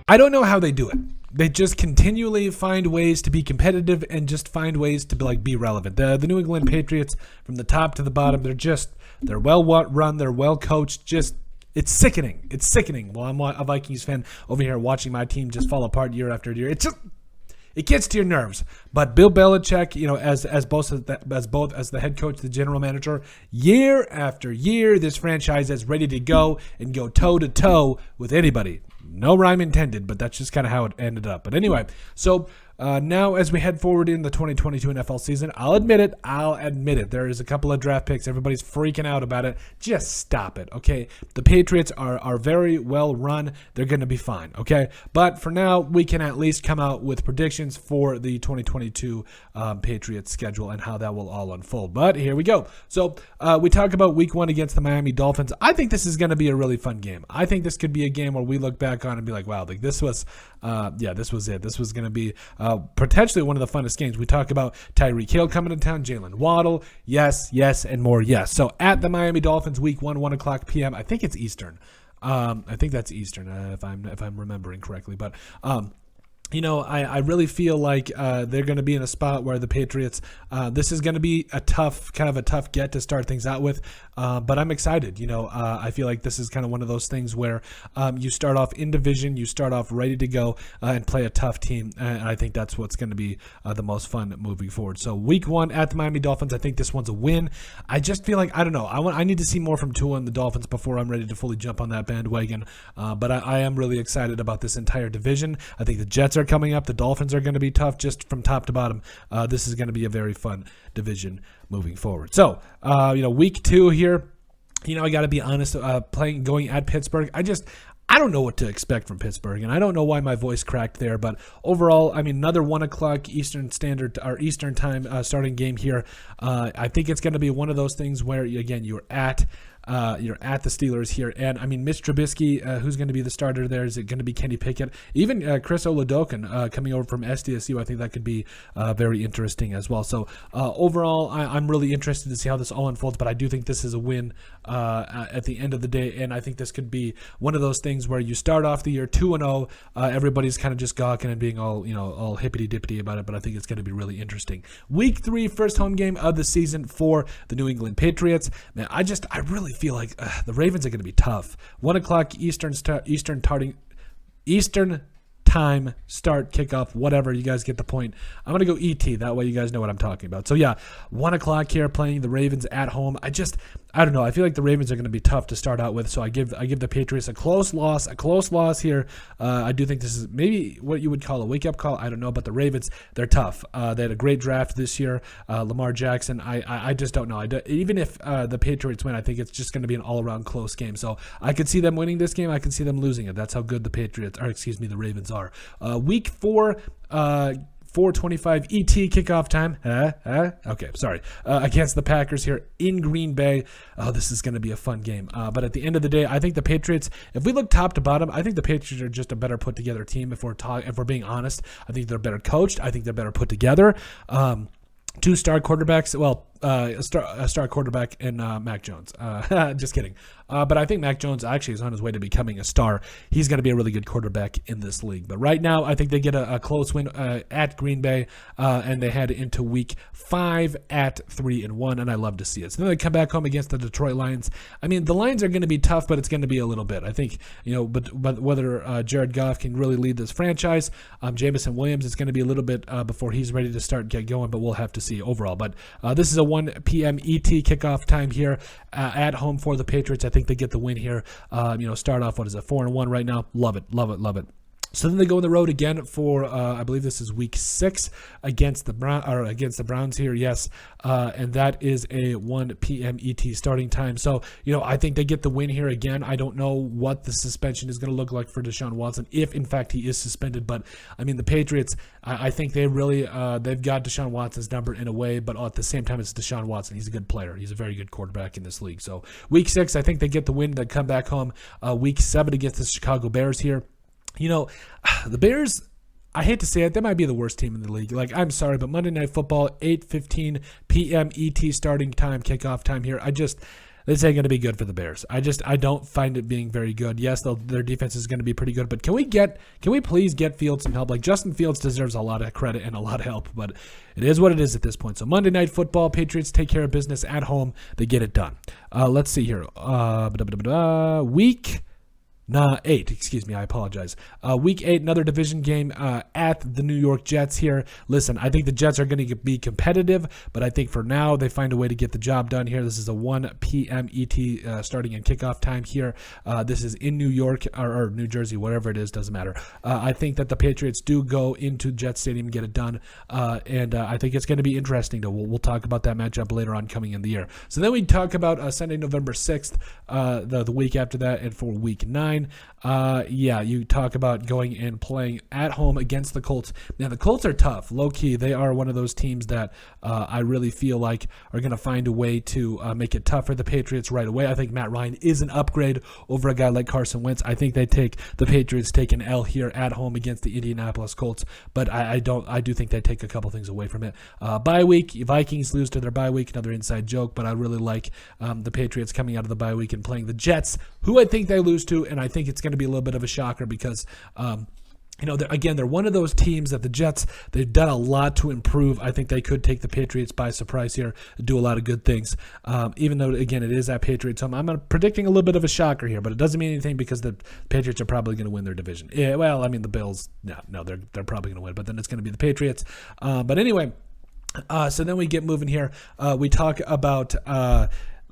I don't know how they do it. They just continually find ways to be competitive and just find ways to be relevant. The New England Patriots, from the top to the bottom, they're well run, they're well coached. Just it's sickening. It's sickening. Well, I'm a Vikings fan over here watching my team just fall apart year after year. It gets to your nerves. But Bill Belichick, as both as the head coach, the general manager, year after year, this franchise is ready to go and go toe to toe with anybody. No rhyme intended, but that's just kind of how it ended up. But anyway, so now as we head forward in the 2022 NFL season, I'll admit it. There is a couple of draft picks. Everybody's freaking out about it. Just stop it, okay? The Patriots are very well run. They're going to be fine, okay? But for now, we can at least come out with predictions for the 2022 Patriots schedule and how that will all unfold. But here we go. So we talk about week 1 against the Miami Dolphins. I think this is going to be a really fun game. I think this could be a game where we look back on and be like, wow, this was it. This was going to be potentially one of the funnest games. We talk about Tyreek Hill coming to town, Jalen Waddle, yes, and more yes. So at the Miami Dolphins, week 1, 1 o'clock p.m. I think it's Eastern. I think that's Eastern if I'm remembering correctly. But I really feel like they're going to be in a spot where the Patriots, this is going to be a tough get to start things out with. But I'm excited. I feel like this is kind of one of those things where you start off in division, you start off ready to go and play a tough team. And I think that's what's going to be the most fun moving forward. So week 1 at the Miami Dolphins, I think this one's a win. I just feel like, I don't know, I need to see more from Tua and the Dolphins before I'm ready to fully jump on that bandwagon. But I am really excited about this entire division. I think the Jets are coming up. The Dolphins are going to be tough just from top to bottom. This is going to be a very fun division moving forward. So, week 2 here, I got to be honest, going at Pittsburgh. I don't know what to expect from Pittsburgh, and I don't know why my voice cracked there, but overall, another 1 o'clock Eastern Standard or Eastern Time starting game here. I think it's going to be one of those things where, again, you're at the Steelers here. And, Mitch Trubisky, who's going to be the starter there? Is it going to be Kenny Pickett? Even Chris Oladokun coming over from SDSU, I think that could be very interesting as well. So, overall, I'm really interested to see how this all unfolds, but I do think this is a win at the end of the day, and I think this could be one of those things where you start off the year 2-0, everybody's kind of just gawking and being all hippity-dippity about it, but I think it's going to be really interesting. Week 3, first home game of the season for the New England Patriots. Man, I really feel like the Ravens are going to be tough. 1 o'clock Eastern time start kickoff, whatever, you guys get the point. I'm going to go ET, that way you guys know what I'm talking about. So yeah, 1 o'clock here playing the Ravens at home. I don't know. I feel like the Ravens are going to be tough to start out with, so I give the Patriots a close loss here. I do think this is maybe what you would call a wake-up call. I don't know, but the Ravens, they're tough. They had a great draft this year. Lamar Jackson, I just don't know. Even if the Patriots win, I think it's just going to be an all-around close game. So I could see them winning this game. I could see them losing it. That's how good the Ravens are. Week 4, 4:25 ET kickoff time. Okay, sorry. Against the Packers here in Green Bay. Oh, this is going to be a fun game. But at the end of the day, I think the Patriots, if we look top to bottom, I think the Patriots are just a better put together team. If we're being honest, I think they're better coached. I think they're better put together. 2 star quarterbacks. Well, a star quarterback in Mac Jones. Just kidding. But I think Mac Jones actually is on his way to becoming a star. He's going to be a really good quarterback in this league. But right now, I think they get a close win at Green Bay, and they head into week 5 at 3-1, and I love to see it. So then they come back home against the Detroit Lions. The Lions are going to be tough, but it's going to be a little bit. I think, but whether Jared Goff can really lead this franchise, Jameson Williams, it's going to be a little bit before he's ready to get going, but we'll have to see overall. But this is a 1 p.m. ET kickoff time here at home for the Patriots. I think they get the win here. Start off, 4-1 right now. Love it. So then they go on the road again for, I believe this is week 6 against the Browns here. Yes. And that is a 1 p.m. ET starting time. So, I think they get the win here again. I don't know what the suspension is going to look like for Deshaun Watson, if in fact he is suspended. But the Patriots, I think they really, they've got Deshaun Watson's number in a way, but at the same time, it's Deshaun Watson. He's a good player. He's a very good quarterback in this league. So week 6, I think they get the win. They come back home week 7 against the Chicago Bears here. The Bears, I hate to say it, they might be the worst team in the league. I'm sorry, but Monday Night Football, 8:15 p.m. ET starting time, kickoff time here. this ain't going to be good for the Bears. I don't find it being very good. Yes, their defense is going to be pretty good, but can we please get Fields some help? Like, Justin Fields deserves a lot of credit and a lot of help, but it is what it is at this point. So Monday Night Football, Patriots take care of business at home. They get it done. Let's see here. Week 8, excuse me, I apologize. Week 8, another division game at the New York Jets here. Listen, I think the Jets are going to be competitive, but I think for now they find a way to get the job done here. This is a 1 p.m. ET starting and kickoff time here. This is in New York or New Jersey, whatever it is, doesn't matter. I think that the Patriots do go into Jet Stadium and get it done, and I think it's going to be interesting. We'll talk about that matchup later on coming in the year. So then we talk about Sunday, November 6th, the week after that, and for week 9. You talk about going and playing at home against the Colts. Now, the Colts are tough. Low-key, they are one of those teams that I really feel like are going to find a way to make it tough for the Patriots right away. I think Matt Ryan is an upgrade over a guy like Carson Wentz. I think the Patriots take an L here at home against the Indianapolis Colts, but I do think they take a couple things away from it. Bye week, Vikings lose to their bye week, another inside joke, but I really like the Patriots coming out of the bye week and playing the Jets, who I think they lose to, and I think it's going to be a little bit of a shocker because they're one of those teams that the Jets, they've done a lot to improve. I think they could take the Patriots by surprise here and do a lot of good things. Even though, again, it is at Patriots home. I'm predicting a little bit of a shocker here, but it doesn't mean anything because the Patriots are probably going to win their division. Yeah, well, I mean, the Bills, no, they're probably going to win, but then it's going to be the Patriots. But anyway, so then we get moving here. We talk about...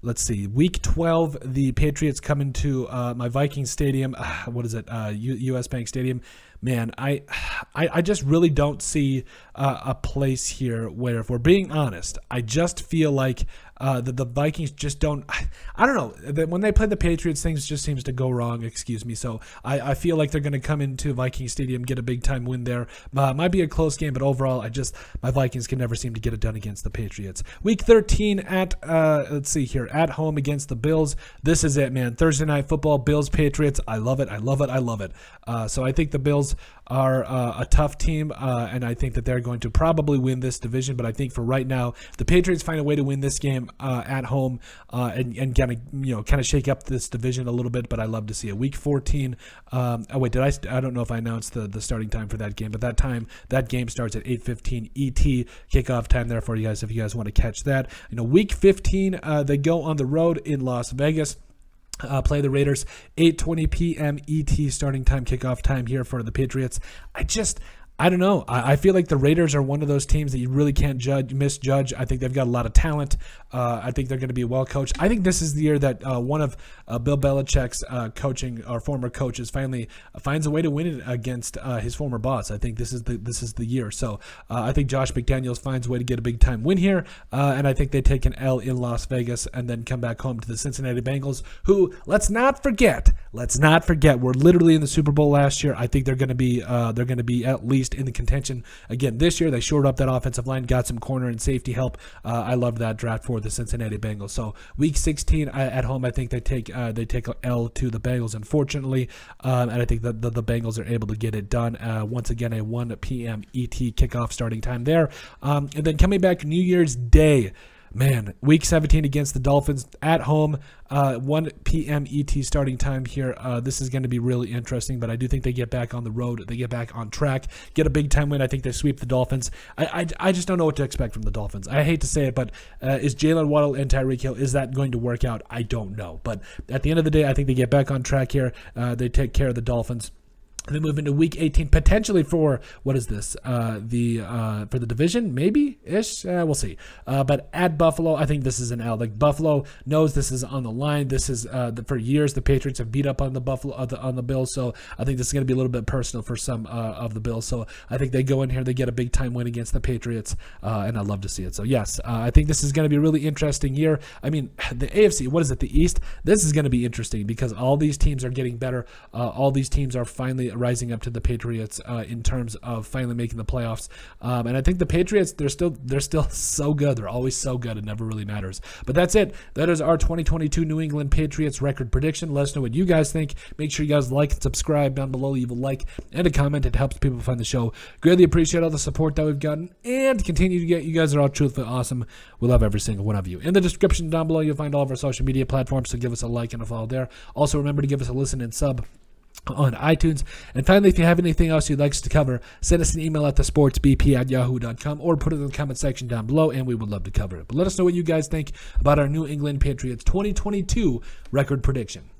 let's see. Week 12, the Patriots come into my Vikings stadium. What is it? U.S. Bank Stadium. Man, I just really don't see a place here where, if we're being honest, I just feel like the Vikings just don't. I don't know. When they play the Patriots, things just seems to go wrong. Excuse me. So I feel like they're going to come into Viking Stadium, get a big time win there. Might be a close game, but overall, my Vikings can never seem to get it done against the Patriots. Week 13 at at home against the Bills. This is it, man. Thursday Night Football, Bills Patriots. I love it. I love it. I love it. So I think the Bills are a tough team, and I think that they're going to probably win this division. But I think for right now, if the Patriots find a way to win this game at home and kind of shake up this division a little bit. But I love to see it. Week 14. I don't know if I announced the starting time for that game, but that game starts at 8:15 ET kickoff time there for you guys if you guys want to catch that. Week 15, they go on the road in Las Vegas. Play the Raiders, 8:20 p.m. ET starting time, kickoff time here for the Patriots. I don't know. I feel like the Raiders are one of those teams that you really can't misjudge. I think they've got a lot of talent. I think they're going to be well coached. I think this is the year that one of Bill Belichick's coaching or former coaches finally finds a way to win it against his former boss. I think this is the year. So I think Josh McDaniels finds a way to get a big time win here, and I think they take an L in Las Vegas and then come back home to the Cincinnati Bengals, who let's not forget, were literally in the Super Bowl last year. I think they're going to be at least in the contention again this year. They shored up that offensive line, got some corner and safety help. I loved that draft for the Cincinnati Bengals. So week 16 at home, I think they take an L to the Bengals, unfortunately, and I think that the Bengals are able to get it done. Once again, a 1 p.m. ET kickoff starting time there, and then coming back New Year's Day. Man, week 17 against the Dolphins at home, 1 p.m. ET starting time here. This is going to be really interesting, but I do think they get back on the road. They get back on track, get a big-time win. I think they sweep the Dolphins. I just don't know what to expect from the Dolphins. I hate to say it, but is Jalen Waddle and Tyreek Hill, is that going to work out? I don't know. But at the end of the day, I think they get back on track here. They take care of the Dolphins. And then move into week 18, potentially for, what is this, for the division, maybe-ish? We'll see. But at Buffalo, I think this is an L. Like, Buffalo knows this is on the line. This is, for years, the Patriots have beat up on the Bills, so I think this is going to be a little bit personal for some of the Bills. So I think they go in here, they get a big-time win against the Patriots, and I'd love to see it. So, yes, I think this is going to be a really interesting year. I mean, the AFC, what is it, the East? This is going to be interesting because all these teams are getting better. All these teams are finally rising up to the Patriots in terms of finally making the playoffs. And I think the Patriots, they're still so good. They're always so good. It never really matters. But that's it. That is our 2022 New England Patriots record prediction. Let us know what you guys think. Make sure you guys like and subscribe down below. Leave a like and a comment. It helps people find the show. Greatly appreciate all the support that we've gotten and continue to get. You guys are all truthfully awesome. We love every single one of you. In the description down below, you'll find all of our social media platforms, so give us a like and a follow there. Also, remember to give us a listen and sub on iTunes. And finally, if you have anything else you'd like us to cover, send us an email at thesportsbp@yahoo.com or put it in the comment section down below, and we would love to cover it. But let us know what you guys think about our New England Patriots 2022 record prediction.